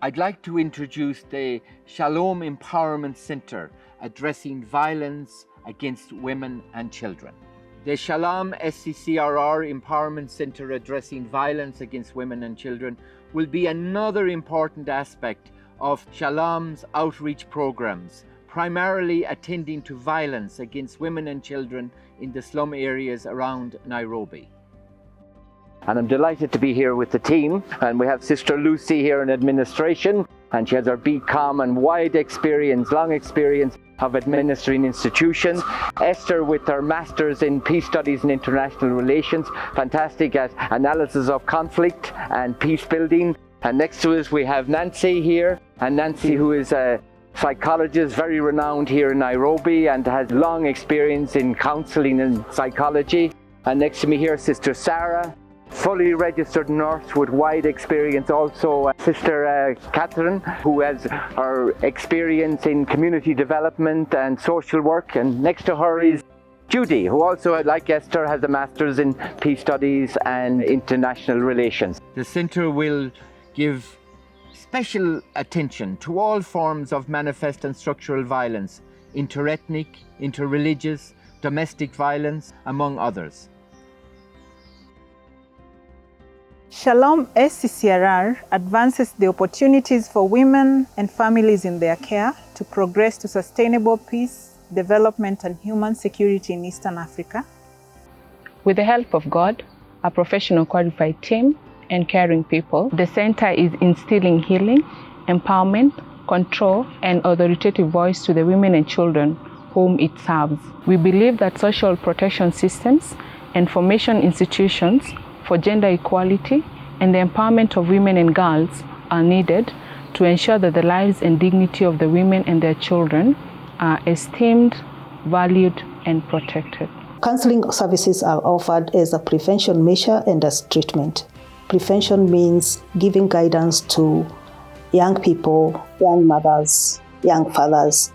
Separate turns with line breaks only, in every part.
I'd like to introduce the Shalom Empowerment Center addressing violence against women and children. The Shalom SCCRR Empowerment Center addressing violence against women and children will be another important aspect of Shalom's outreach programs, primarily attending to violence against women and children in the slum areas around Nairobi.
And I'm delighted to be here with the team, and we have Sister Lucy here in administration, and she has her BCom and wide experience, long experience of administering institutions. Esther with her Masters in Peace Studies and International Relations, fantastic at analysis of conflict and peace building. And next to us we have Nancy here, and Nancy, who is a psychologist very renowned here in Nairobi and has long experience in counseling and psychology. And next to me here, Sister Sarah, fully registered nurse with wide experience. Also Sister Catherine, who has her experience in community development and social work. And next to her is Judy, who also, like Esther, has a Master's in Peace Studies and International Relations.
The centre will give special attention to all forms of manifest and structural violence, interethnic, interreligious, domestic violence, among others.
Shalom SCCRR advances the opportunities for women and families in their care to progress to sustainable peace, development, and human security in Eastern Africa.
With the help of God, a professional qualified team, and caring people, the center is instilling healing, empowerment, control, and authoritative voice to the women and children whom it serves. We believe that social protection systems and formation institutions for gender equality and the empowerment of women and girls are needed to ensure that the lives and dignity of the women and their children are esteemed, valued, and protected.
Counseling services are offered as a prevention measure and as treatment. Prevention means giving guidance to young people, young mothers, young fathers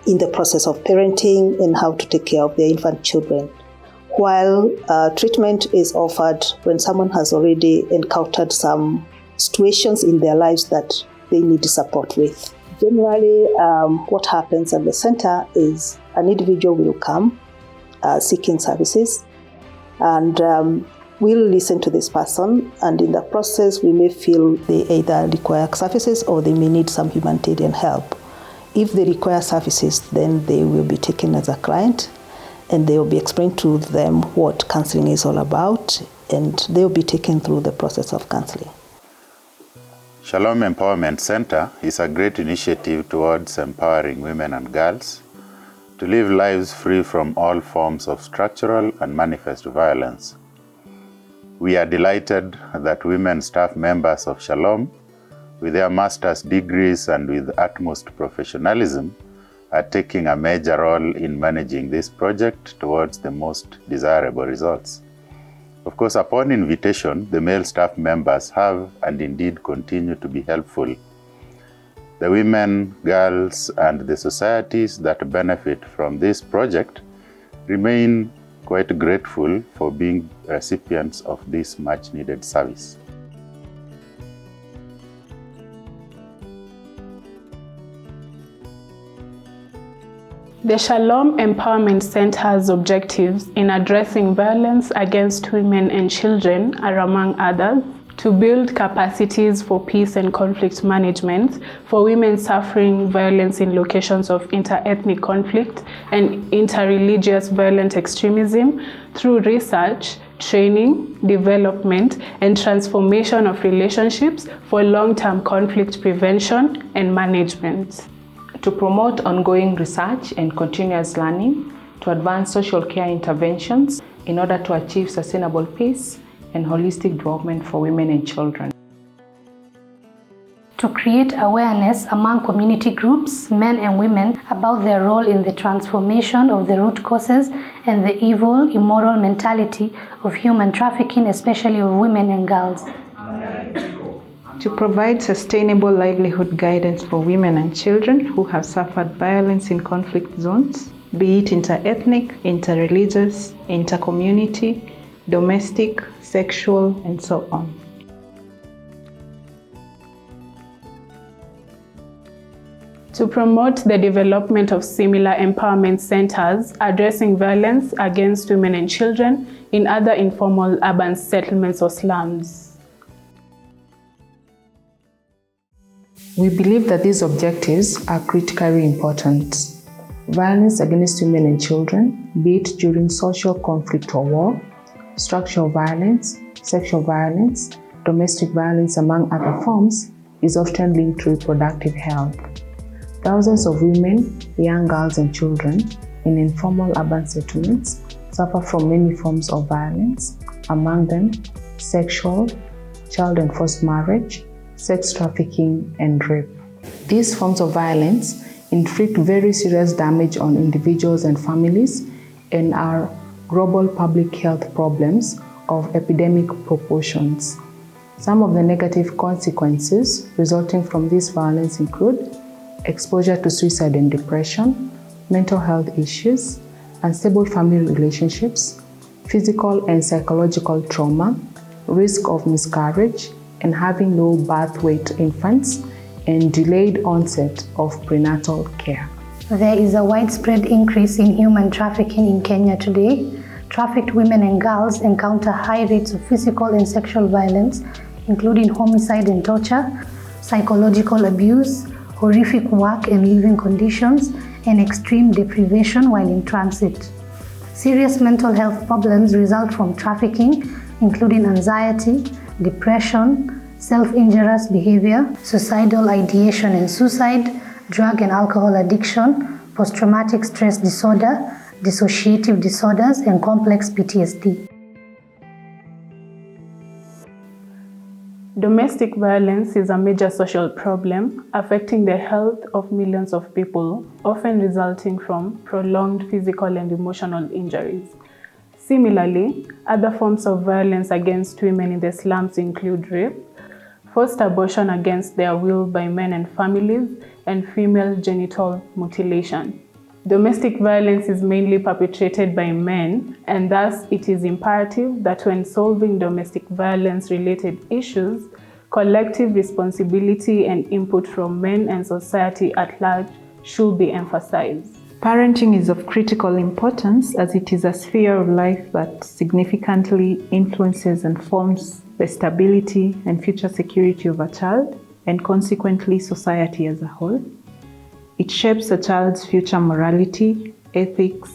in the process of parenting and how to take care of their infant children. While treatment is offered when someone has already encountered some situations in their lives that they need support with. Generally, what happens at the center is an individual will come seeking services, and we'll listen to this person, and in the process we may feel they either require services or they may need some humanitarian help. If they require services, then they will be taken as a client, and they will be explained to them what counseling is all about, and they will be taken through the process of counseling.
Shalom Empowerment Center is a great initiative towards empowering women and girls to live lives free from all forms of structural and manifest violence. We are delighted that women staff members of Shalom, with their master's degrees and with utmost professionalism, are taking a major role in managing this project towards the most desirable results. Of course, upon invitation, the male staff members have and indeed continue to be helpful. The women, girls, and the societies that benefit from this project remain quite grateful for being recipients of this much-needed service.
The Shalom Empowerment Center's objectives in addressing violence against women and children are, among others, to build capacities for peace and conflict management for women suffering violence in locations of inter-ethnic conflict and inter-religious violent extremism through research, training, development, and transformation of relationships for long-term conflict prevention and management.
To promote ongoing research and continuous learning, to advance social care interventions in order to achieve sustainable peace and holistic development for women and children.
To create awareness among community groups, men and women, about their role in the transformation of the root causes and the evil, immoral mentality of human trafficking, especially of women and girls.
To provide sustainable livelihood guidance for women and children who have suffered violence in conflict zones, be it inter-ethnic, inter-religious, inter-community, domestic, sexual, and so on.
to promote the development of similar empowerment centers addressing violence against women and children in other informal urban settlements or slums.
We believe that these objectives are critically important. Violence against women and children, be it during social conflict or war, structural violence, sexual violence, domestic violence, among other forms, is often linked to reproductive health. Thousands of women, young girls and children in informal urban settlements suffer from many forms of violence, among them sexual, child and forced marriage, sex trafficking, and rape. These forms of violence inflict very serious damage on individuals and families and are global public health problems of epidemic proportions. Some of the negative consequences resulting from this violence include exposure to suicide and depression, mental health issues, unstable family relationships, physical and psychological trauma, risk of miscarriage, and having low birth weight infants, and delayed onset of prenatal care.
There is a widespread increase in human trafficking in Kenya today. Trafficked women and girls encounter high rates of physical and sexual violence, including homicide and torture, psychological abuse, horrific work and living conditions, and extreme deprivation while in transit. Serious mental health problems result from trafficking, including anxiety, depression, self-injurious behavior, suicidal ideation and suicide, drug and alcohol addiction, post-traumatic stress disorder, dissociative disorders, and complex PTSD.
Domestic violence is a major social problem affecting the health of millions of people, often resulting from prolonged physical and emotional injuries. Similarly, other forms of violence against women in the slums include rape, forced abortion against their will by men and families, and female genital mutilation. Domestic violence is mainly perpetrated by men, and thus it is imperative that when solving domestic violence-related issues, collective responsibility and input from men and society at large should be emphasized.
Parenting is of critical importance as it is a sphere of life that significantly influences and forms the stability and future security of a child, and consequently society as a whole. It shapes a child's future morality, ethics,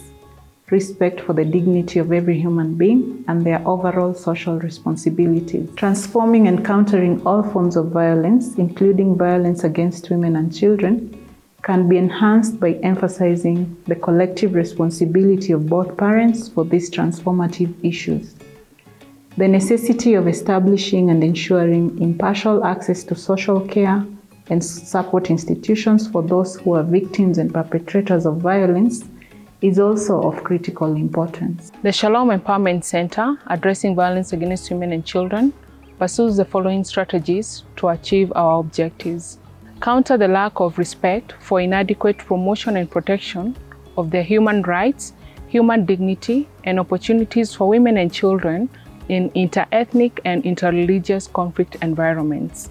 respect for the dignity of every human being, and their overall social responsibilities. Transforming and countering all forms of violence, including violence against women and children, can be enhanced by emphasizing the collective responsibility of both parents for these transformative issues. The necessity of establishing and ensuring impartial access to social care and support institutions for those who are victims and perpetrators of violence is also of critical importance.
The Shalom Empowerment Center, addressing violence against women and children, pursues the following strategies to achieve our objectives. Counter the lack of respect for inadequate promotion and protection of their human rights, human dignity, and opportunities for women and children in interethnic and interreligious conflict environments.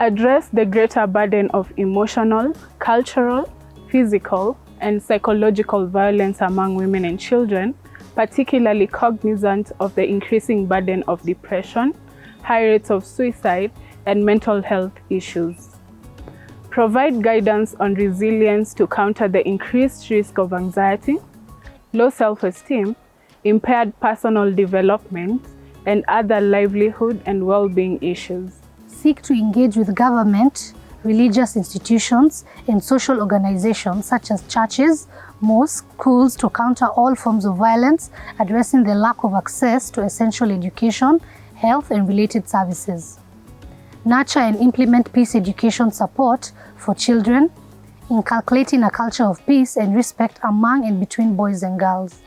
Address the greater burden of emotional, cultural, physical, and psychological violence among women and children, particularly cognizant of the increasing burden of depression, high rates of suicide, and mental health issues. Provide guidance on resilience to counter the increased risk of anxiety, low self-esteem, impaired personal development, and other livelihood and well-being issues.
Seek to engage with government, religious institutions, and social organizations such as churches, mosques, schools to counter all forms of violence, addressing the lack of access to essential education, health, and related services. Nurture and implement peace education support for children, inculcating a culture of peace and respect among and between boys and girls.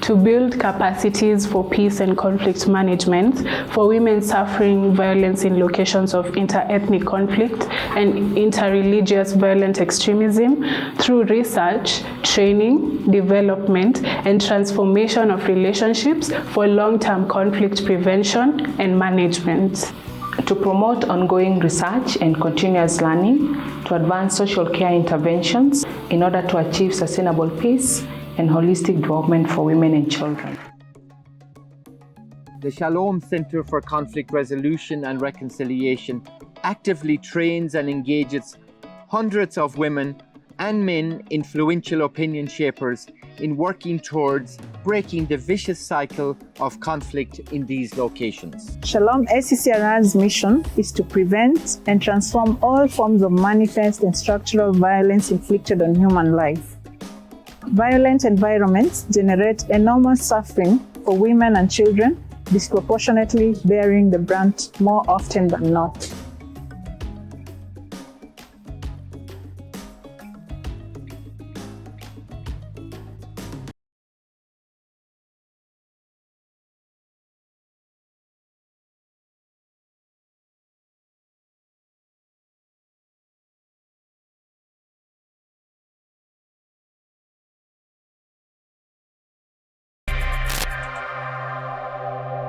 To build capacities for peace and conflict management for women suffering violence in locations of interethnic conflict and interreligious violent extremism through research, training, development, and transformation of relationships for long-term conflict prevention and management.
to promote ongoing research and continuous learning, to advance social care interventions in order to achieve sustainable peace and holistic development for women and children.
The Shalom Center for Conflict Resolution and Reconciliation actively trains and engages hundreds of women and men, influential opinion shapers, in working towards breaking the vicious cycle of conflict in these locations.
Shalom SCCRR's mission is to prevent and transform all forms of manifest and structural violence inflicted on human life. Violent environments generate enormous suffering for women and children, disproportionately bearing the brunt more often than not.